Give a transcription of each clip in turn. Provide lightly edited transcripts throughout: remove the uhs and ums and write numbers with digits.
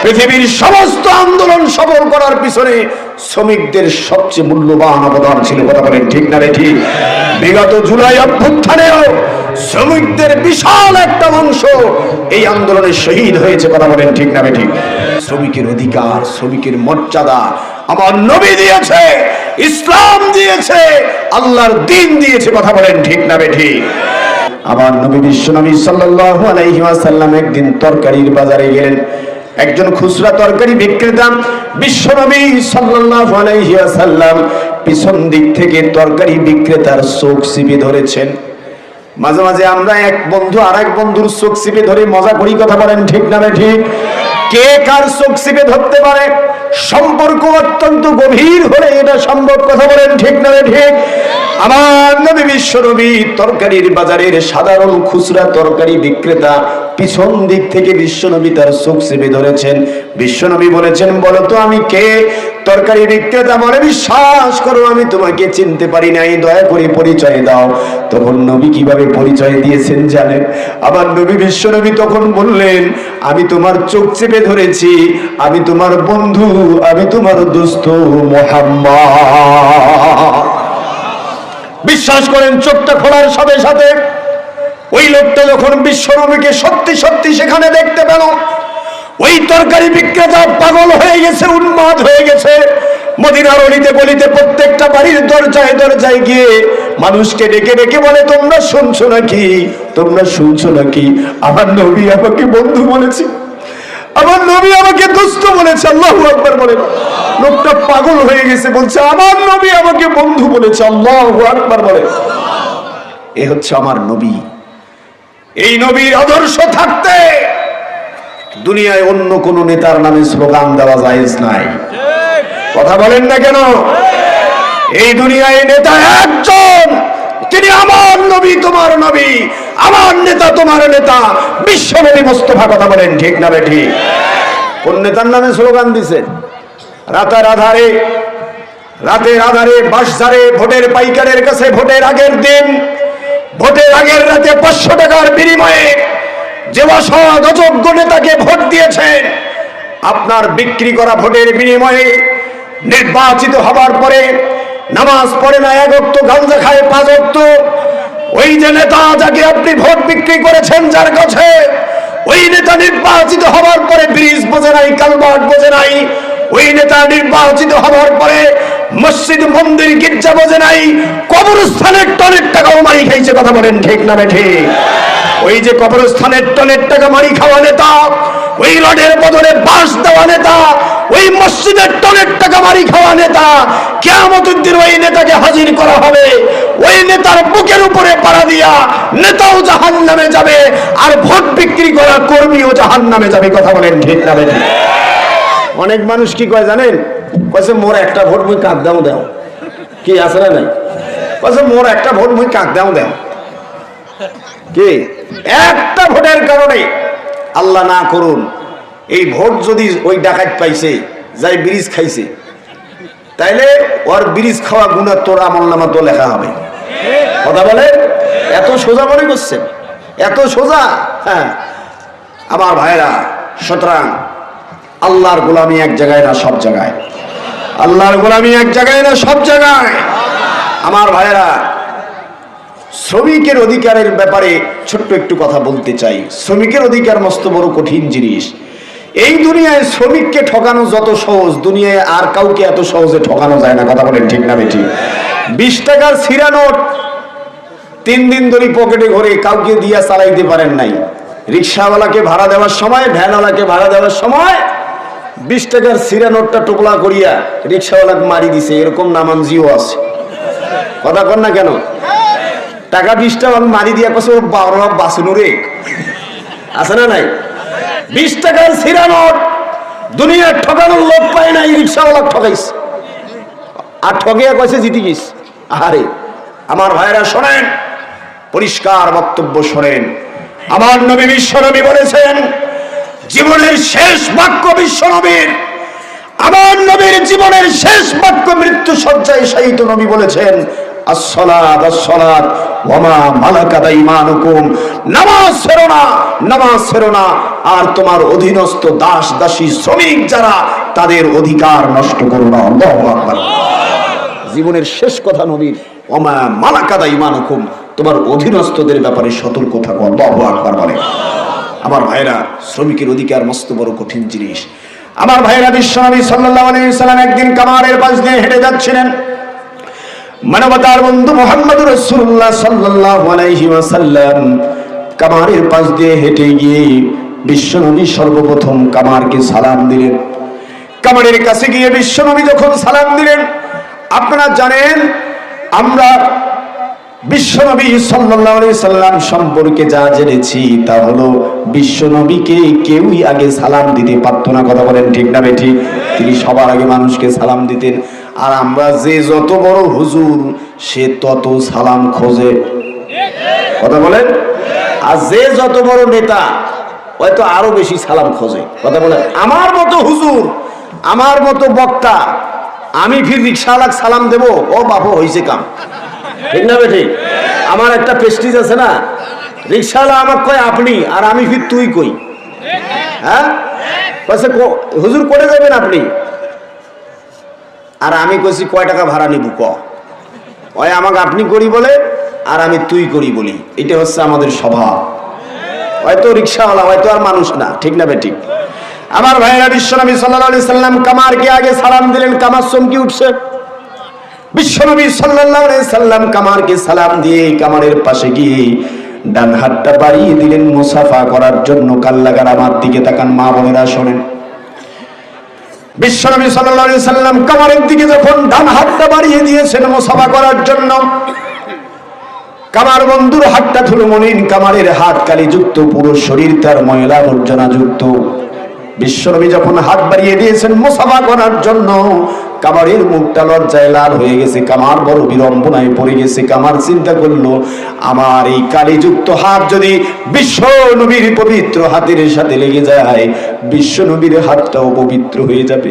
পৃথিবীর সমস্ত আন্দোলন সফল করার পিছনে শ্রমিকদের সবচেয়ে মূল্যবান অবদান ছিল। কথা বলেন ঠিক না ঠিক? বিগত জুলাই অভ্যুত্থানেও শ্রমিকদের বিশাল একটা অংশ এই আন্দোলনে শহীদ হয়েছে। কথা বলেন ঠিক না ঠিক? শ্রমিকের অধিকার, শ্রমিকের মর্যাদা আমার নবী দিয়েছে, ইসলাম দিয়েছে, আল্লাহর দ্বীন দিয়েছে। কথা বলেন ঠিক না ঠিক? আমার নবী বিশ্বনবী সাল্লাল্লাহু আলাইহি ওয়াসাল্লাম একদিন তরকারির বাজারে গেলেন। একজন খুচরা তরকারি বিক্রেতা বিশ্বনবী সাল্লাল্লাহু আলাইহি ওয়াসাল্লাম পিছন দিক থেকে তরকারি বিক্রেতার চোখ চিপে ধরেছেন। মাঝে মাঝে আমরা এক বন্ধু আরেক বন্ধুর চোখ চিপে ধরে মজা করি। কথা বলেন ঠিক না ঠিক? কে কার চোখ চিপে ধরতে পারে? সম্পর্ক অত্যন্ত গভীর হলে এটা সম্ভব। কথা বলেন ঠিক না ঠিক? আমার নবী বিশ্বনবী তরকারির বাজারের সাধারণ খুচরা তরকারি বিক্রেতা পিছন দিক থেকে বিশ্বনবী তার চোখ চেপে ধরেছেন। বিশ্বনবী বলেছেন, বলো তো আমি কে? তরকারি বিক্রেতা বলে, বিশ্বাস করো আমি তোমাকে চিনতে পারি নাই, দয়া করে পরিচয় দাও। তখন নবী কিভাবে পরিচয় দিয়েছেন জানেন? আবার নবী বিশ্বনবী তখন বললেন, আমি তোমার চোখ চেপে ধরেছি, আমি তোমার বন্ধু, আমি তোমার দোস্ত মুহাম্মদ। বিশ্বাস করেন, চোখটা খোলার সাথে সাথে ওই লোকটা যখন বিশ্বনবীকে সত্যি সত্যি সেখানে দেখতে পেল, ওই তরকারি বিক্রেতা পাগল হয়ে গেছে, উন্মাদ হয়ে গেছে। মদিনার অলিতে গলিতে প্রত্যেকটা বাড়ির দরজায় দরজায় গিয়ে মানুষকে ডেকে ডেকে বলে, তোমরা শুনছো নাকি, তোমরা শুনছো নাকি, আমার নবী আমাকে বন্ধু বলেছে, আমার নবী আমাকে দোস্ত বলেছে। আল্লাহু আকবার বলেন। লোকটা পাগল হয়ে গেছে, বলছে আমার নবী আমাকে বন্ধু বলেছে। আল্লাহু আকবার বলেন। এ হচ্ছে আমার নবী। এই নবীর আদর্শ থাকতে দুনিয়ায় অন্য কোন নেতার নামে স্লোগান দেওয়া জায়েজ নাই। কথা বলেন না কেন? এই দুনিয়ায় নেতা একজন, তিনি আমার নবী তোমার নবী, আমার নেতা তোমার নেতা, বিশ্বনবী মুস্তাফা। কথা বলেন ঠিক না ঠিক? কোন নেতার নামে স্লোগান দিছে? রাতের আধারে বাসধারে ভোটের পাইকারের কাছে ভোটের আগের দিন, ভোটের আগের রাতে 500 টাকার বিনিময়ে যে অসৎ অযোগ্য নেতাকে ভোট দিয়েছেন, আপনার বিক্রি করা ভোটের বিনিময়ে নির্বাচিত হবার পরে নামাজ পড়ে না, 1 ওয়াক্ত গাঁজা খায় 5 ওয়াক্ত, ওই যে নেতা যাকে আপনি ভোট বিক্রি করেছেন যার কাছে, ওই নেতা নির্বাচিত হবার পরে ব্রিজ বোঝে নাই, কালভার্ট বোঝে নাই। ওই নেতা নির্বাচিত হবার পরে মসজিদ মন্দির গির্জা বোঝে নাই, কবরস্থানের টনের টাকাও মারি খাইছে। কথা বলেন ঠিক না ঠিক? ওই যে কবরস্থানের টনের টাকা মারি খাওয়া নেতা, ওই রোডের বদলে বাস দেওয়া নেতা, ওই মসজিদের টনের টাকা মারি খাওয়া নেতা, কিয়ামতের দিন ওই নেতাকে হাজির করা হবে। ওই নেতার বুকের উপরে পাড়া দিয়া নেতাও জাহান্নামে যাবে, আর ভোট বিক্রি করা কর্মীও জাহান্নামে যাবে। কথা বলেন ঠিক না ঠিক? অনেক মানুষ কি কয় জানেন? কইছে মোর একটা ভোট মুই কাক দাও দাও। কি আছে না নাই? কইছে মোর একটা ভোট মুই কাক দাও দাও। কি একটা ভোটের কারণে আল্লাহ না করুন এই ভোট যদি ওই ডাকাত পাইছে, যাই ব্রিজ খাইছে, তাইলে ওর ব্রিজ খাওয়া গুনাহ তোর আমলনামা তো লেখা হবে। কথা বলে এত সোজা মনে করছেন? এত সোজা? হ্যাঁ আমার ভাইরা, সুতরাং আল্লাহর গোলামি এক জায়গায় না সব জায়গায়, আল্লাহর গোলামি এক জায়গায় না সব জায়গায়। আমার ভাইরা, শ্রমিকের অধিকারের ব্যাপারে ছোট্ট একটু কথা বলতে চাই। শ্রমিকের অধিকার মস্ত বড় কঠিন জিনিস। এই দুনিয়ায় শ্রমিককে ঠকানো যত সহজ, দুনিয়ায় আর কাউকে এত সহজে ঠকানো যায় না। কথা বলেন ঠিক না বেঠিক? 20 টাকার ছিঁড়া নোট 3 দিন ধরে পকেটে ঘরে কাউকে দিয়া চালাইতে পারেন নাই। রিক্সাওয়ালাকে ভাড়া দেওয়ার সময়, ভ্যানওয়ালাকে ভাড়া দেওয়ার সময় 20 টাকার ছিঁড়া নোটটা টুকলা করিয়া রিক্সাওয়ালাকে মারি দিছে, এরকম নামাঞ্জিও আছে। কথা কন না কেন? টাকা 20 টাকা মারি দিয়া কছে বাবা বাসনুরে আছে না নাই? 20 টাকার ছিঁড়া নোট দুনিয়ার ঠকানোর লোক পায় নাই, রিক্সাওয়ালা ঠকাইছে, আর ঠকিয়া কইছে জিতে গিস। আরে আমার ভাইরা শোনেন, পরিষ্কার বক্তব্য শোনেন। আমার নবী বিশ্বনবী বলেছেন, জীবনের শেষ বাক্য বিশ্বনবীর, আমার নবীর জীবনের শেষ বাক্য মৃত্যু শয্যায় শায়িত নবী বলেছেন, আসসালাত আসসালাত ওয়ামা মালাকাত আইমানুকুম, নামাজ ছেড়ো না, নামাজ ছেড়ো না, আর তোমার অধীনস্থ দাস দাসী শ্রমিক যারা তাদের অধিকার নষ্ট করো না। আল্লাহু আকবার। জীবনের শেষ কথা নবীর, ওমা মালাকাত আইমানুকুম, তোমার অধীনস্থদের ব্যাপারে সতর্ক থাকো। আল্লাহু আকবার বলে। আমার ভাইরা, শ্রমিকের অধিকার মস্ত বড় কঠিন জিনিস। আমার ভাইরা, বিশ্বনবী সাল্লাল্লাহু আলাইহি ওয়াসাল্লাম একদিন কামারের পাশ দিয়ে হেঁটে যাচ্ছিলেন। মানবতার বন্ধু মুহাম্মদুর রাসূলুল্লাহ সাল্লাল্লাহু আলাইহি ওয়াসাল্লাম কামারের পাশ দিয়ে হেঁটে গিয়ে বিশ্বনবী সর্বপ্রথম কামারকে সালাম দিলেন। কামারের কাছে গিয়ে বিশ্বনবী যখন সালাম দিলেন, আপনারা জানেন আমরা বিশ্বনবী সাল্লাল্লাহু আলাইহি সাল্লাম সম্পর্কে যা জেনেছি তা হলো বিশ্বনবীকে কেউই আগে সালাম দিতে পারতো না। কথা বলেন ঠিক না বেঠিক? তিনি সবার আগে মানুষকে সালাম দিতেন। আর আমরা যে যত বড় হুজুর সে তত সালাম খোঁজে। কথা বলেন। আর যে যত বড় নেতা হয়তো আরো বেশি সালাম খোঁজে। কথা বলেন। আমার মতো হুজুর, আমার মতো বক্তা, আমি ফির রিকশাওয়ালাকে সালাম দেব, ও বাবু হয়েছে কাম। ঠিক না বেঠিক? আমার একটা প্রেস্টিজ আছে না? রিকশাওয়ালা আমাকে কয় আপনি, আর আমি ফির তুই কই। হ্যাঁ, হুজুর করে যাবেন আপনি, আর আমি কইছি কয় টাকা ভাড়া নিব ক। ওই আমাকে আপনি করি বলে, আর আমি তুই করি বলি। এটা হচ্ছে আমাদের স্বভাব। হয়তো রিকশাওয়ালা, হয়তো আর মানুষ না। ঠিক না বেঠিক? আমার ভাইরা, বিশ্বনবী সাল্লাল্লাহু আলাইহি সাল্লাম কামারকে আগে সালাম দিলেন। কামার চমকে উঠছে। বিশ্বনবী সাল্লাল্লাহু আলাইহি সাল্লাম কামারকে সালাম দিয়ে কামারের পাশে গিয়ে ডান হাতটা বাড়িয়ে দিলেন মুসাফা করার জন্য। কাল্লাগার আমার দিকে তাকান মা বোনেরা, শোনেন। বিশ্বনবী সাল্লাল্লাহু আলাইহি সাল্লাম কামারের দিকে যখন ডান হাতটা বাড়িয়ে দিয়েছেন মুসাফা করার জন্য, কামার বন্ধুর হাতটা ধুলোমলিন, কামারের হাত কালিযুক্ত, পুরো শরীর তার ময়লা আবর্জনা যুক্ত। বিশ্বনবী যখন হাত বাড়িয়ে দিয়েছেন মুসাফা করার জন্য, কামারের মুখটা লজ্জায় লাল হয়ে গেছে। কামার বড় বিড়ম্বনায় পড়ে গেছে। কামার চিন্তা করলো, আমার এই কালিযুক্ত হাত যদি বিশ্ব নবীর পবিত্র হাতের সাথে লেগে যায়, বিশ্ব নবীর হাতটাও পবিত্র হয়ে যাবে।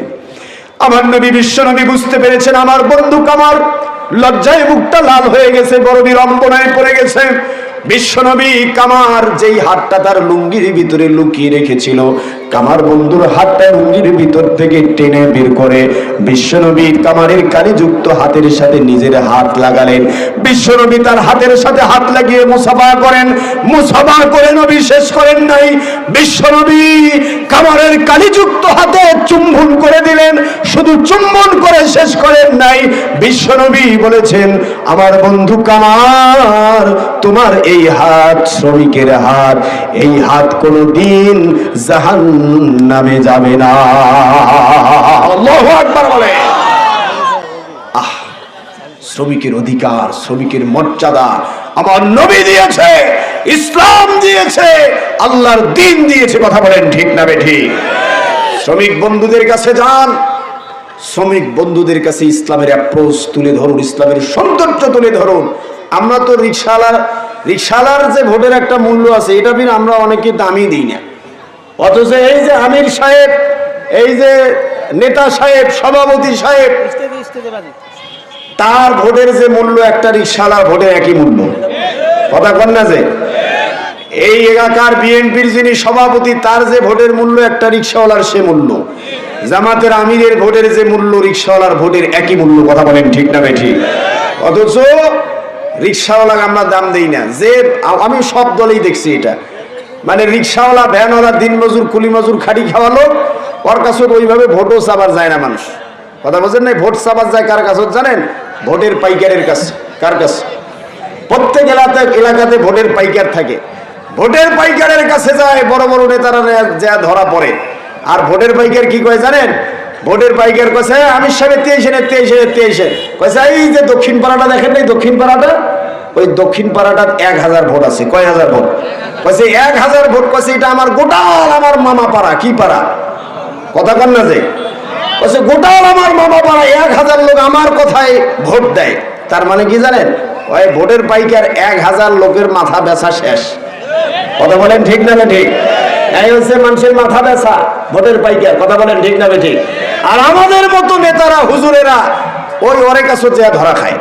আমার নবী বিশ্ব নবী বুঝতে পেরেছেন আমার বন্ধু কামার লজ্জায় মুখটা লাল হয়ে গেছে, বড় বিড়ম্বনায় পড়ে গেছে। বিশ্বনবী কামার যেই হাতটা তার লুঙ্গির ভিতরে লুকিয়ে রেখেছিল, কামার বন্ধুর হাতটা লুঙ্গির ভিতর থেকে টেনে বের করে বিশ্বনবী কামারের কালিযুক্ত হাতের সাথে নিজের হাত লাগালেন। বিশ্বনবী তার হাতের সাথে হাত লাগিয়ে মুসাফা করেন। মুসাফা করে নবী শেষ করেন নাই, বিশ্বনবী কামারের কালিযুক্ত হাতে চুম্বন করে দিলেন। শুধু চুম্বন করে শেষ করেন নাই, বিশ্বনবী বলেছেন, আমার বন্ধু কামার, তোমার এই হাত শ্রমিকের হাত, এই হাত কোনদিন জাহান্নামে যাবে না। আল্লাহু আকবার বলে। শ্রমিকের অধিকার, শ্রমিকের মর্যাদা আমার নবী দিয়েছে, ইসলাম দিয়েছে, আল্লাহর দ্বীন দিয়েছে। কথা বলেন ঠিক না বেঠিক? শ্রমিক বন্ধুদের কাছে যান, শ্রমিক বন্ধুদের কাছে ইসলামের অ্যাপ্রোচ তুলে ধরুন, ইসলামের সৌন্দর্য তুলে ধরুন। আমরা তো রিকশালার যে ভোটের একটা মূল্য আছে, এটা বিন আমরা অনেকে দামই দিই না। অথচ এই যে আমির সাহেব, এই যে নেতা সাহেব, সভাপতি সাহেব, তার ভোটের যে মূল্য একটা রিকশালার ভোটের একই মূল্য। কথা কন না? যে এই এলাকার বিএনপির যিনি সভাপতি, তার যে ভোটের মূল্য একটা রিকশাওয়ালার সে মূল্য। জামাতের আমিরের ভোটের যে মূল্য, রিকশাওয়ালার ভোটের একই মূল্য। কথা বলেন ঠিক না বেঠিক? অথচ রিকশাওয়ালাকে আমরা দাম দেই না। যে আমি সব দলেই দেখছি এটা, মানে রিকশাওয়ালা, ভ্যানওয়ালা, দিন মজুর, কুলি মজুর, খাড়ি খাওয়া লোক, ওর কাছে ওইভাবে ভোটও চাবার যায় না মানুষ। কথা বলছেন না? ভোট চাবার যায় কার কাছে জানেন? ভোটের পাইকারের কাছে। কার কাছে? প্রত্যেক এলাকাতে ভোটের পাইকার থাকে। ভোটের পাইকারের কাছে যায় বড় বড় নেতারা যা ধরা পড়ে। আর ভোটের পাইকার কি কয় জানেন? ভোটের পাইকার কয়েছে, আমির সাহেব 23 কয়েছে, এই যে দক্ষিণ পাড়াটা দেখেন নাই, দক্ষিণ পাড়াটা, ওই দক্ষিণ পাড়াটার 1000 ভোট আছে। কয় হাজার ভোট? কয়েছে 1000 ভোট। কয়েছে এটা আমার গোটাল আমার মামা পাড়া। কি পাড়া? কথা কন না? যে কয়েছে গোটাল আমার মামা পাড়া, 1000 লোক আমার কথায় ভোট দেয়। তার মানে কি জানেন? ওই ভোটের পাইকার 1000 লোকের মাথা বেচা শেষ। কথা বলেন ঠিক না ঠিক? এই হচ্ছে মানুষের মাথা বেচা, ভোটের পাইকার। কথা বলেন ঠিক না ঠিক? আর আমাদের মতো নেতারা, হুজুরেরা ওই ওরে কাছে ধরা খায়।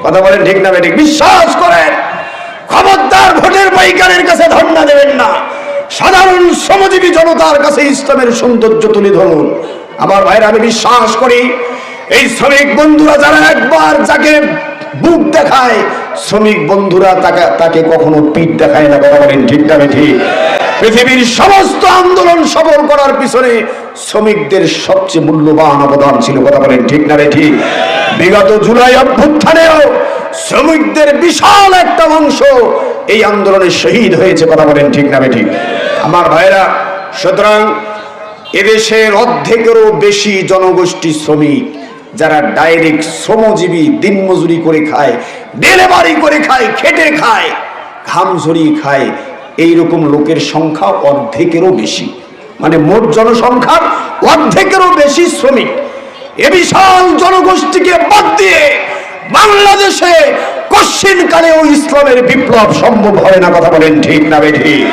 কথা বলেন ঠিক না ঠিক? বিশ্বাস করেন খবরদার ভোটের পাইকারের কাছে ধর্ণা দেবেন না, সাধারণ শ্রমজীবী জনতার কাছে ইসলামের সৌন্দর্য তুলে ধরুন। আমার ভাইরা, আমি বিশ্বাস করি এই শ্রমিক বন্ধুরা যারা একবার যাকে বুক দেখায়, শ্রমিক বন্ধুরা তাকে কখনো পিঠ দেখায় না। কথা বলেন ঠিক না ঠিক? পৃথিবীর সমস্ত আন্দোলন সফল করার পিছনে শ্রমিকদের সবচেয়ে মূল্যবান অবদান ছিল। কথা বলেন ঠিক না ঠিক? বিগত জুলাই অভ্যুত্থানেও শ্রমিকদের বিশাল একটা অংশ এই আন্দোলনে শহীদ হয়েছে। কথা বলেন ঠিক না ঠিক? আমার ভাইরা, সুতরাং এদেশের অর্ধেকেরও বেশি জনগোষ্ঠী শ্রমিক, যারা ডাইরেক্ট শ্রমজীবী, দিনমজুরি করে খায়, ডেলিভারি করে খায়, খেটে খায়, ঘাম ঝরিয়ে খায়, এইরকম লোকের সংখ্যা অর্ধেকেরও বেশি। মানে মোট জনসংখ্যার অর্ধেকেরও বেশি শ্রমিক। এ বিশাল জনগোষ্ঠীকে বাদ দিয়ে বাংলাদেশে কশ্চিনকালেও ইসলামের বিপ্লব সম্ভব হয় না। কথা বলেন ঠিক না ঠিক?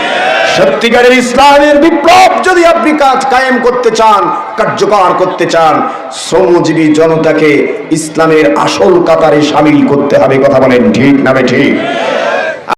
সত্যিকারের ইসলামের বিপ্লব যদি আপনি কায়েম করতে চান, কার্যকর করতে চান, শ্রমজীবী জনতাকে ইসলামের আসল কাতারে সামিল করতে হবে। কথা বলেন ঠিক না ঠিক?